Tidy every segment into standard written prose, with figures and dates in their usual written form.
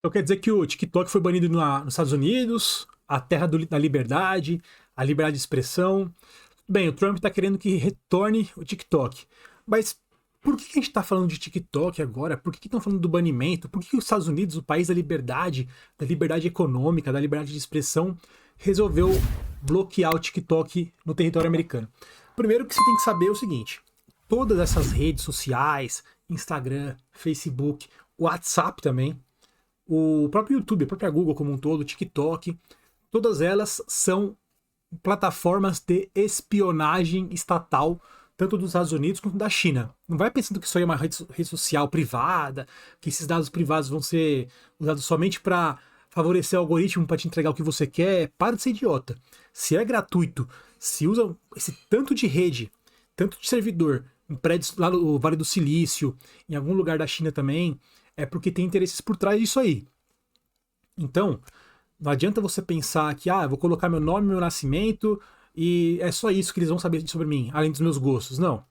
Então quer dizer que o TikTok foi banido nos Estados Unidos, a terra da liberdade, a liberdade de expressão. Bem, o Trump está querendo que retorne o TikTok. Mas por que a gente está falando de TikTok agora? Por que estão falando do banimento? Por que os Estados Unidos, o país da liberdade econômica, da liberdade de expressão, resolveu bloquear o TikTok no território americano? Primeiro que você tem que saber é o seguinte: todas essas redes sociais, Instagram, Facebook, WhatsApp também, o próprio YouTube, a própria Google como um todo, o TikTok, todas elas são plataformas de espionagem estatal, tanto dos Estados Unidos quanto da China. Não vai pensando que isso aí é uma rede social privada, que esses dados privados vão ser usados somente para favorecer o algoritmo para te entregar o que você quer. Para de ser idiota. Se é gratuito, se usa esse tanto de rede, tanto de servidor, em prédios lá no Vale do Silício, em algum lugar da China também, é porque tem interesses por trás disso aí. Então, não adianta você pensar que, eu vou colocar meu nome, meu nascimento e é só isso que eles vão saber sobre mim, além dos meus gostos. Não.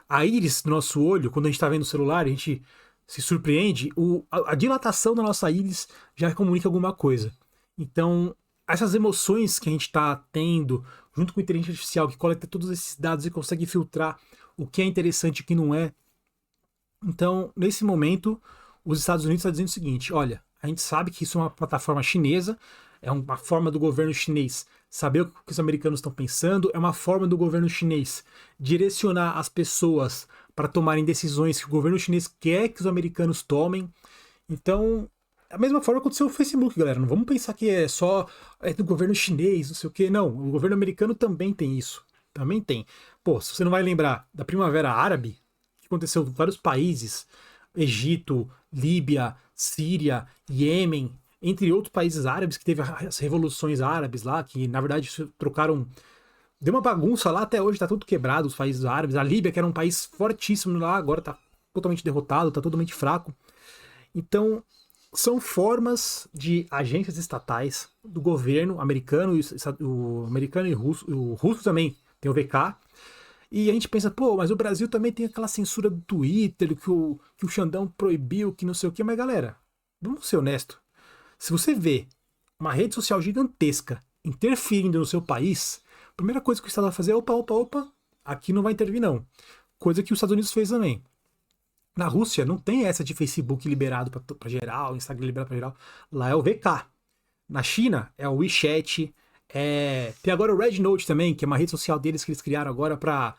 A íris do nosso olho, quando a gente está vendo o celular, a gente se surpreende, a dilatação da nossa íris já comunica alguma coisa. Então, essas emoções que a gente está tendo, junto com a inteligência artificial, que coleta todos esses dados e consegue filtrar o que é interessante e o que não é. Então, nesse momento, os Estados Unidos estão dizendo o seguinte: olha, a gente sabe que isso é uma plataforma chinesa, é uma forma do governo chinês saber o que os americanos estão pensando, é uma forma do governo chinês direcionar as pessoas para tomarem decisões que o governo chinês quer que os americanos tomem. Então, a mesma forma aconteceu o Facebook, galera. Não vamos pensar que é só do governo chinês, não sei o quê. Não, o governo americano também tem isso. Também tem. Pô, se você não vai lembrar da Primavera Árabe, que aconteceu em vários países, Egito, Líbia, Síria, Iêmen, entre outros países árabes, que teve as revoluções árabes lá, que na verdade trocaram. Deu uma bagunça lá, até hoje tá tudo quebrado, os países árabes. A Líbia, que era um país fortíssimo lá, agora tá totalmente derrotado, tá totalmente fraco. Então, são formas de agências estatais do governo americano, o americano e o russo também tem o VK. E a gente pensa, pô, mas o Brasil também tem aquela censura do Twitter, que o Xandão proibiu, que não sei o quê. Mas galera, vamos ser honestos. Se você vê uma rede social gigantesca interferindo no seu país, a primeira coisa que o Estado vai fazer é: opa, opa, opa, aqui não vai intervir não. Coisa que os Estados Unidos fez também. Na Rússia não tem essa de Facebook liberado para geral, Instagram liberado para geral. Lá é o VK. Na China é o WeChat. Tem agora o Red Note também, que é uma rede social deles que eles criaram agora para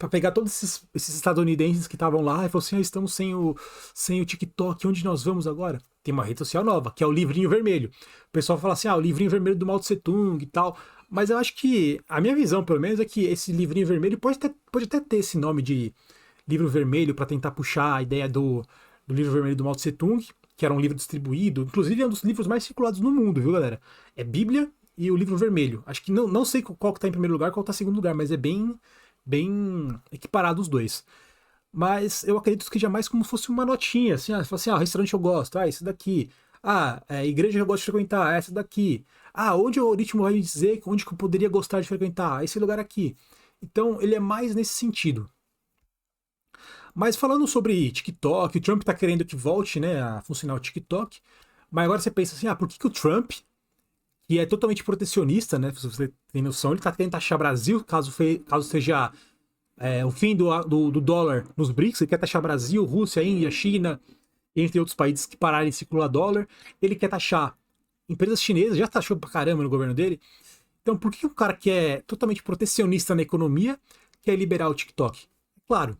pegar todos esses estadunidenses que estavam lá e falar assim: estamos sem o TikTok, onde nós vamos agora? Tem uma rede social nova, que é o Livrinho Vermelho. O pessoal fala assim: o Livrinho Vermelho do Mao Tse Tung e tal. Mas eu acho que, a minha visão, pelo menos, é que esse livrinho vermelho pode até ter esse nome de livro vermelho para tentar puxar a ideia do livro vermelho do Mao Tse Tung, que era um livro distribuído. Inclusive é um dos livros mais circulados no mundo, viu, galera? É Bíblia e o livro vermelho. Acho que não sei qual que tá em primeiro lugar, qual tá em segundo lugar, mas é bem equiparado os dois. Mas eu acredito que jamais como fosse uma notinha, assim, você fala assim: restaurante eu gosto, esse daqui. Igreja que eu gosto de frequentar, essa daqui. Onde o algoritmo vai me dizer onde que eu poderia gostar de frequentar? Esse lugar aqui. Então, ele é mais nesse sentido. Mas falando sobre TikTok, o Trump tá querendo que volte, né, a funcionar o TikTok. Mas agora você pensa assim: por que o Trump, que é totalmente protecionista, né, se você tem noção, ele tá querendo taxar Brasil, caso seja o fim do dólar nos BRICS, ele quer taxar Brasil, Rússia, Índia, China, entre outros países que pararem de circular dólar. Ele quer taxar empresas chinesas, já taxou pra caramba no governo dele. Então por que um cara que é totalmente protecionista na economia quer liberar o TikTok? Claro,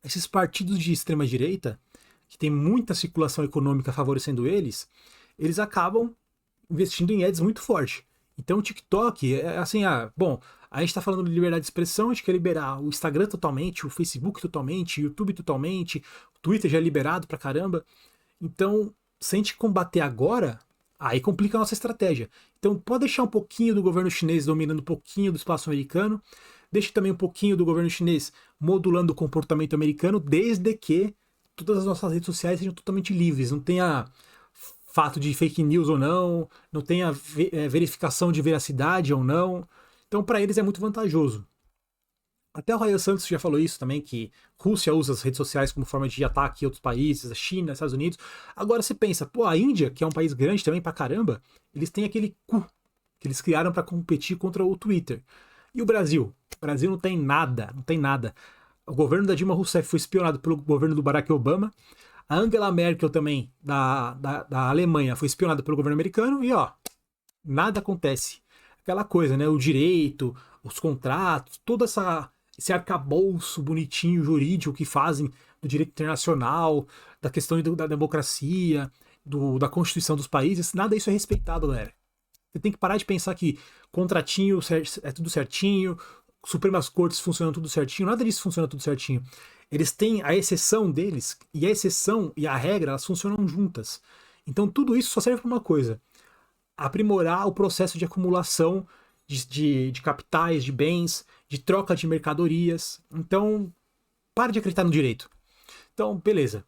esses partidos de extrema direita, que tem muita circulação econômica favorecendo eles, eles acabam investindo em ads muito forte. Então o TikTok é assim: bom, a gente está falando de liberdade de expressão, a gente quer liberar o Instagram totalmente, o Facebook totalmente, o YouTube totalmente, o Twitter já é liberado pra caramba. Então, se a gente combater agora, aí complica a nossa estratégia. Então pode deixar um pouquinho do governo chinês dominando um pouquinho do espaço americano, deixe também um pouquinho do governo chinês modulando o comportamento americano, desde que todas as nossas redes sociais sejam totalmente livres, não tenha fato de fake news ou não, não tenha verificação de veracidade ou não. Então, para eles é muito vantajoso. Até o Ryan Santos já falou isso também, que Rússia usa as redes sociais como forma de ataque a outros países, a China, Estados Unidos. Agora você pensa, pô, a Índia, que é um país grande também pra caramba, eles têm aquele cu que eles criaram para competir contra o Twitter. E o Brasil? O Brasil não tem nada, não tem nada. O governo da Dilma Rousseff foi espionado pelo governo do Barack Obama. A Angela Merkel também, da Alemanha, foi espionada pelo governo americano. E ó, nada acontece. Aquela coisa, né? O direito, os contratos, todo esse arcabouço bonitinho, jurídico que fazem do direito internacional, da questão da democracia, da constituição dos países, nada disso é respeitado, galera. Você tem que parar de pensar que contratinho é tudo certinho, Supremas Cortes funcionam tudo certinho, nada disso funciona tudo certinho. Eles têm a exceção deles, e a exceção e a regra, elas funcionam juntas. Então tudo isso só serve para uma coisa: aprimorar o processo de acumulação de capitais, de bens, de troca de mercadorias. Então, para de acreditar no direito. Então, beleza.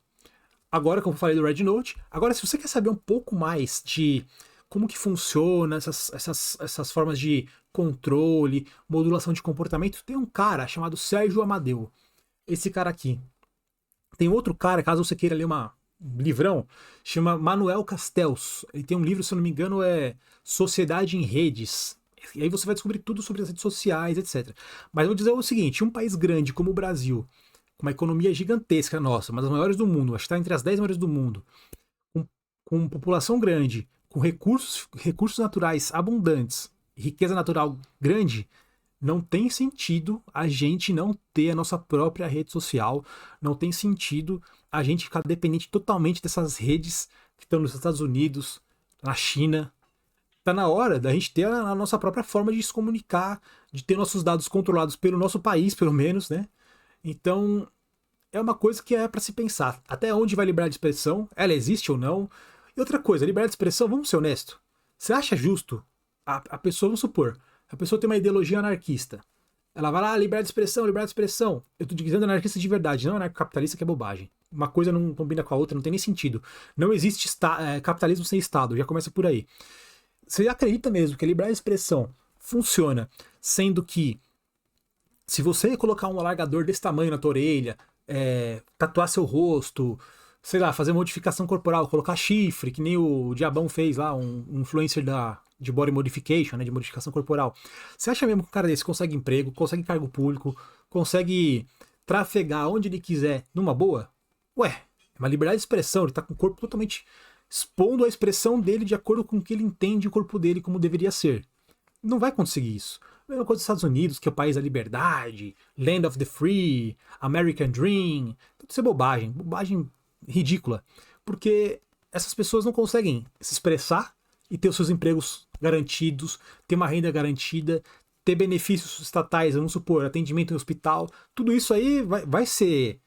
Agora, como eu falei do Red Note, agora se você quer saber um pouco mais de como que funciona essas formas de controle, modulação de comportamento, tem um cara chamado Sérgio Amadeu. Esse cara aqui. Tem outro cara, caso você queira ler um livrão, chama Manuel Castells. Ele tem um livro, se eu não me engano, é Sociedade em Redes. E aí você vai descobrir tudo sobre as redes sociais, etc. Mas eu vou dizer o seguinte, um país grande como o Brasil, com uma economia gigantesca nossa, uma das maiores do mundo, acho que está entre as 10 maiores do mundo, com população grande, com recursos naturais abundantes, riqueza natural grande, não tem sentido a gente não ter a nossa própria rede social, não tem sentido a gente ficar dependente totalmente dessas redes que estão nos Estados Unidos, na China. Tá na hora da gente ter a nossa própria forma de se comunicar, de ter nossos dados controlados pelo nosso país, pelo menos, né? Então, é uma coisa que é para se pensar. Até onde vai a liberdade de expressão? Ela existe ou não? E outra coisa, liberdade de expressão, vamos ser honestos. Você acha justo a pessoa, vamos supor, a pessoa tem uma ideologia anarquista. Ela vai lá, liberdade de expressão, liberdade de expressão. Eu tô dizendo anarquista de verdade, não anarcocapitalista, que é bobagem. Uma coisa não combina com a outra, não tem nem sentido. Não existe capitalismo sem Estado, já começa por aí. Você acredita mesmo que a liberdade de expressão funciona, sendo que se você colocar um alargador desse tamanho na tua orelha, tatuar seu rosto, sei lá, fazer modificação corporal, colocar chifre, que nem o Diabão fez lá, um influencer de body modification, né, de modificação corporal. Você acha mesmo que um cara desse consegue emprego, consegue cargo público, consegue trafegar onde ele quiser numa boa? Ué, é uma liberdade de expressão, ele tá com o corpo totalmente expondo a expressão dele de acordo com o que ele entende o corpo dele como deveria ser. Não vai conseguir isso. A mesma coisa dos Estados Unidos, que é o país da liberdade, Land of the Free, American Dream. Tudo isso é bobagem, bobagem ridícula. Porque essas pessoas não conseguem se expressar e ter os seus empregos garantidos, ter uma renda garantida, ter benefícios estatais, vamos supor, atendimento em hospital. Tudo isso aí vai ser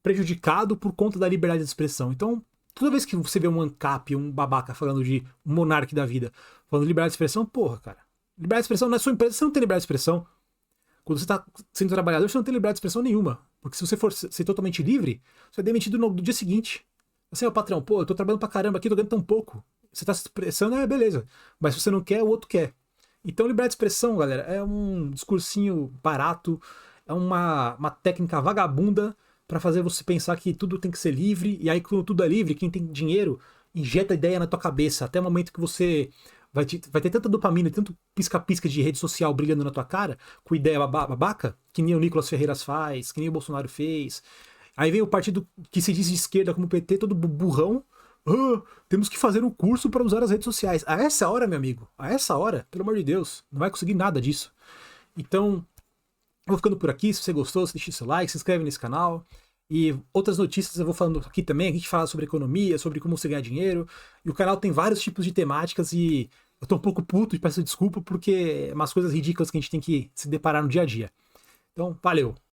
prejudicado por conta da liberdade de expressão. Então, toda vez que você vê um ANCAP, um babaca falando de um monarca da vida, falando de liberdade de expressão, porra, cara. Liberdade de expressão na sua empresa, você não tem liberdade de expressão. Quando você está sendo trabalhador, você não tem liberdade de expressão nenhuma. Porque se você for ser totalmente livre, você é demitido no dia seguinte. Assim, o patrão, pô, eu tô trabalhando pra caramba aqui, tô ganhando tão pouco. Você tá se expressando, beleza. Mas se você não quer, o outro quer. Então, liberdade de expressão, galera, é um discursinho barato, é uma técnica vagabunda para fazer você pensar que tudo tem que ser livre, e aí quando tudo é livre, quem tem dinheiro injeta ideia na tua cabeça, até o momento que você vai ter tanta dopamina, tanto pisca-pisca de rede social brilhando na tua cara, com ideia babaca, que nem o Nicolas Ferreiras faz, que nem o Bolsonaro fez. Aí vem o partido que se diz de esquerda como o PT, todo burrão, temos que fazer um curso para usar as redes sociais. A essa hora, meu amigo, a essa hora, pelo amor de Deus, não vai conseguir nada disso. Então, vou ficando por aqui. Se você gostou, deixa seu like, se inscreve nesse canal. E outras notícias eu vou falando aqui também. A gente fala sobre economia, sobre como você ganhar dinheiro. E o canal tem vários tipos de temáticas e eu tô um pouco puto e peço desculpa porque é umas coisas ridículas que a gente tem que se deparar no dia a dia. Então, valeu!